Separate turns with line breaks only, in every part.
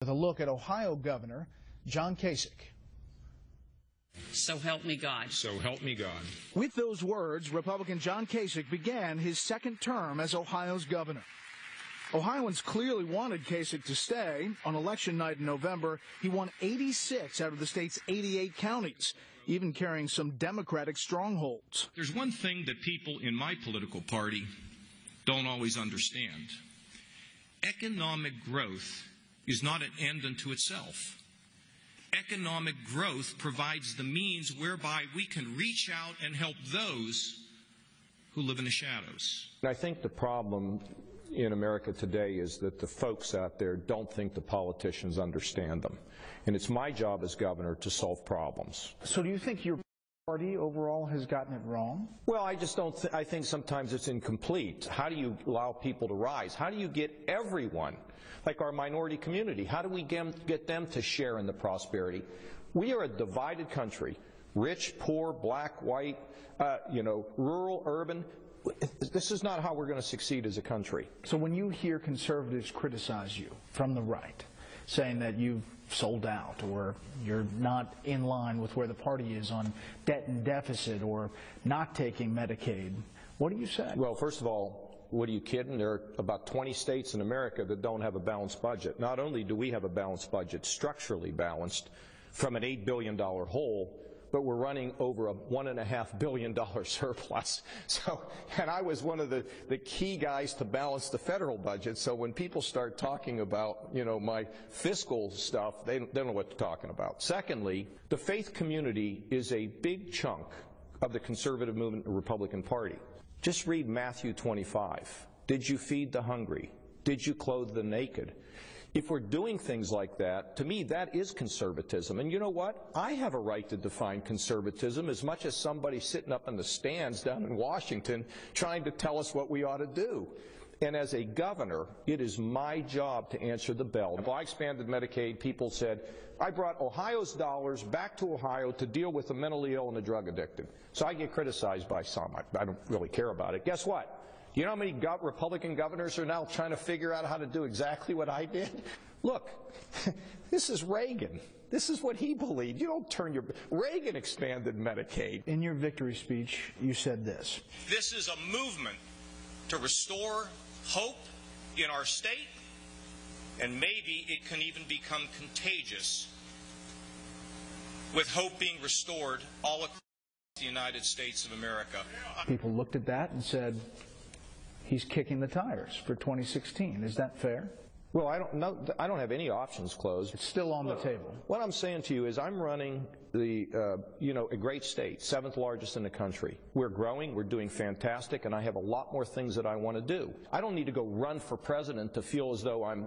With a look at Ohio Governor John Kasich.
So help me God.
So help me God.
With those words, Republican John Kasich began his second term as Ohio's governor. Ohioans clearly wanted Kasich to stay. On election night in November, he won 86 out of the state's 88 counties, even carrying some Democratic strongholds.
There's one thing that people in my political party don't always understand. Economic growth is not an end unto itself. Economic growth provides the means whereby we can reach out and help those who live in the shadows.
I think the problem in America today is that the folks out there don't think the politicians understand them. And it's my job as governor to solve problems.
So do you think your party overall has gotten it wrong?
Well, I just don't. I think sometimes it's incomplete. How do you allow people to rise? How do you get everyone, like our minority community, how do we get them to share in the prosperity? We are a divided country, rich, poor, black, white, rural, urban. This is not how we're going to succeed as a country.
So when you hear conservatives criticize you from the right, saying that you've sold out or you're not in line with where the party is on debt and deficit or not taking Medicaid, what do you say?
Well, first of all, what are you kidding? There are about 20 states in America that don't have a balanced budget. Not only do we have a balanced budget, structurally balanced, from an $8 billion hole, but we're running over a $1.5 billion surplus. So, and I was one of the key guys to balance the federal budget. So when people start talking about, my fiscal stuff, they don't know what they're talking about. Secondly, the faith community is a big chunk of the conservative movement in the Republican Party. Just read Matthew 25. Did you feed the hungry? Did you clothe the naked? If we're doing things like that, to me, that is conservatism. And you know what? I have a right to define conservatism as much as somebody sitting up in the stands down in Washington trying to tell us what we ought to do. And as a governor, it is my job to answer the bell. When I expanded Medicaid, people said, I brought Ohio's dollars back to Ohio to deal with the mentally ill and the drug addicted. So I get criticized by some. I don't really care about it. Guess what? You know how many Republican governors are now trying to figure out how to do exactly what I did? Look, this is Reagan. This is what he believed. You don't turn your... Reagan expanded Medicaid.
In your victory speech, you said this.
This is a movement to restore hope in our state, and maybe it can even become contagious with hope being restored all across the United States of America.
People looked at that and said, he's kicking the tires for 2016. Is that fair?
Well, I don't have any options closed.
It's still on the table.
What I'm saying to you is I'm running a great state, 7th largest in the country. We're growing, we're doing fantastic, and I have a lot more things that I want to do. I don't need to go run for president to feel as though I'm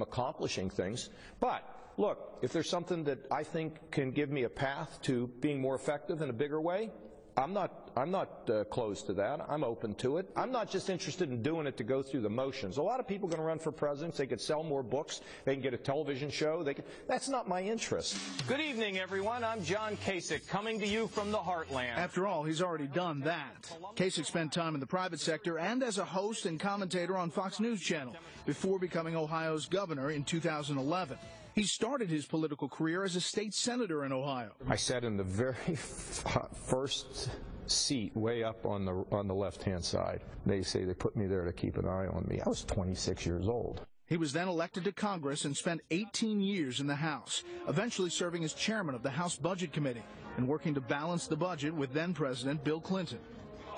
accomplishing things. But look, if there's something that I think can give me a path to being more effective in a bigger way, I'm not closed to that. I'm open to it. I'm not just interested in doing it to go through the motions. A lot of people are going to run for presidents. They could sell more books. They can get a television show. That's not my interest.
Good evening, everyone. I'm John Kasich, coming to you from the heartland.
After all, he's already done that. Kasich spent time in the private sector and as a host and commentator on Fox News Channel before becoming Ohio's governor in 2011. He started his political career as a state senator in Ohio.
I sat in the very first seat way up on the left-hand side. They say they put me there to keep an eye on me. I was 26 years old.
He was then elected to Congress and spent 18 years in the House, eventually serving as chairman of the House Budget Committee and working to balance the budget with then-President Bill Clinton.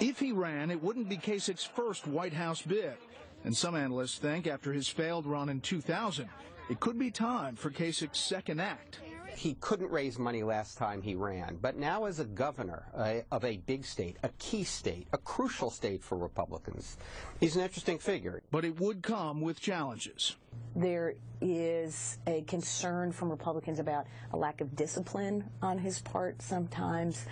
If he ran, it wouldn't be Kasich's first White House bid. And some analysts think after his failed run in 2000, it could be time for Kasich's second act.
He couldn't raise money last time he ran, but now as a governor of a big state, a key state, a crucial state for Republicans, he's an interesting figure.
But it would come with challenges.
There is a concern from Republicans about a lack of discipline on his part sometimes.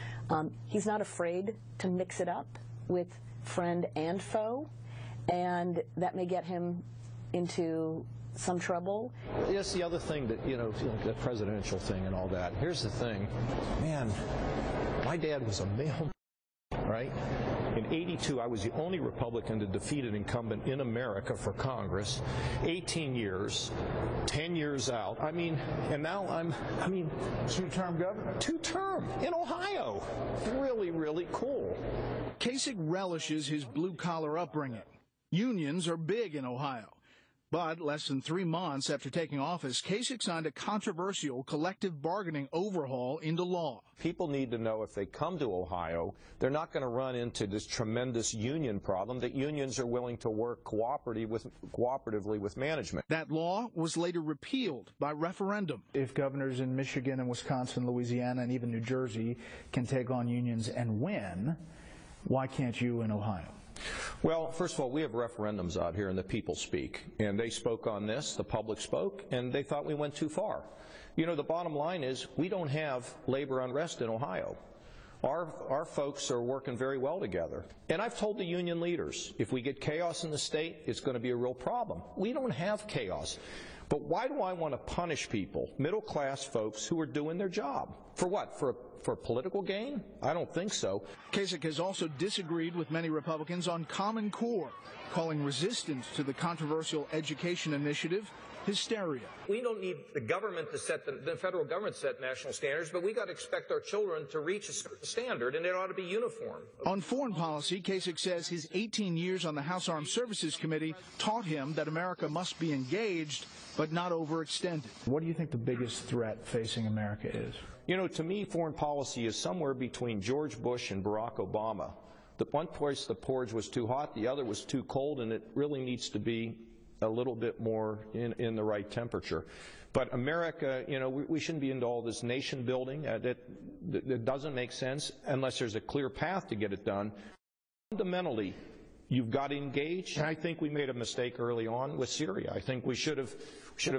He's not afraid to mix it up with friend and foe, and that may get him into some trouble.
Yes, the other thing that, the presidential thing and all that. Here's the thing. Man, my dad was a mailman, right? right? In '82, I was the only Republican to defeat an incumbent in America for Congress. 18 years, 10 years out. I mean, and now I'm
two-term governor.
Two-term in Ohio. Really, really cool.
Kasich relishes his blue-collar upbringing. Unions are big in Ohio. But less than 3 months after taking office, Kasich signed a controversial collective bargaining overhaul into law.
People need to know if they come to Ohio, they're not going to run into this tremendous union problem, that unions are willing to work cooperatively with management.
That law was later repealed by referendum.
If governors in Michigan and Wisconsin, Louisiana, and even New Jersey can take on unions and win, why can't you in Ohio?
Well, first of all, we have referendums out here and the people speak. And they spoke on this, the public spoke, and they thought we went too far. You know, the bottom line is we don't have labor unrest in Ohio. Our folks are working very well together. And I've told the union leaders, if we get chaos in the state, it's going to be a real problem. We don't have chaos. But why do I want to punish people, middle-class folks, who are doing their job? For what? For political gain? I don't think so.
Kasich has also disagreed with many Republicans on Common Core, calling resistance to the controversial education initiative hysteria.
We don't need the government to set the federal government to set national standards, but we got to expect our children to reach a certain standard, and it ought to be uniform.
On foreign policy, Kasich says his 18 years on the House Armed Services Committee taught him that America must be engaged, but not overextended.
What do you think the biggest threat facing America is?
You know, to me, foreign policy is somewhere between George Bush and Barack Obama. The one place the porridge was too hot, the other was too cold, and it really needs to be a little bit more in the right temperature. But America, you know, we shouldn't be into all this nation building. That doesn't make sense unless there's a clear path to get it done. Fundamentally, you've got to engage. And I think we made a mistake early on with Syria. I think we should have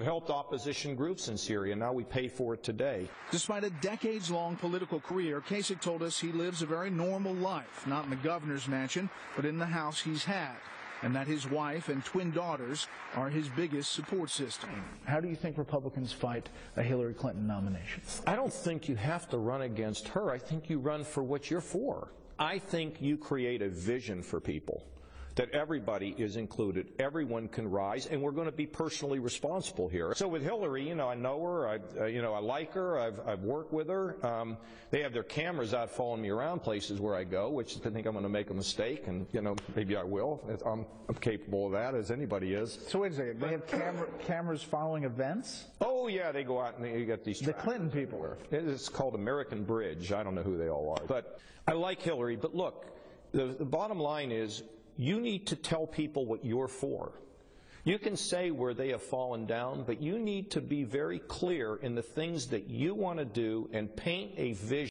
helped opposition groups in Syria. Now we pay for it today.
Despite a decades-long political career, Kasich told us he lives a very normal life, not in the governor's mansion, but in the house he's had, and that his wife and twin daughters are his biggest support system.
How do you think Republicans fight a Hillary Clinton nomination?
I don't think you have to run against her. I think you run for what you're for. I think you create a vision for people, that everybody is included, everyone can rise, and we're going to be personally responsible here. So with Hillary, you know, I know her, I like her, I've worked with her. They have their cameras out following me around places where I go, which I think I'm going to make a mistake, and, you know, maybe I will. I'm capable of that, as anybody is.
So wait a second, they have cameras following events?
Oh, yeah, they go out and they get these.
The Clinton people.
It's called American Bridge. I don't know who they all are. But I like Hillary. But look, the bottom line is, you need to tell people what you're for. You can say where they have fallen down, but you need to be very clear in the things that you want to do and paint a vision.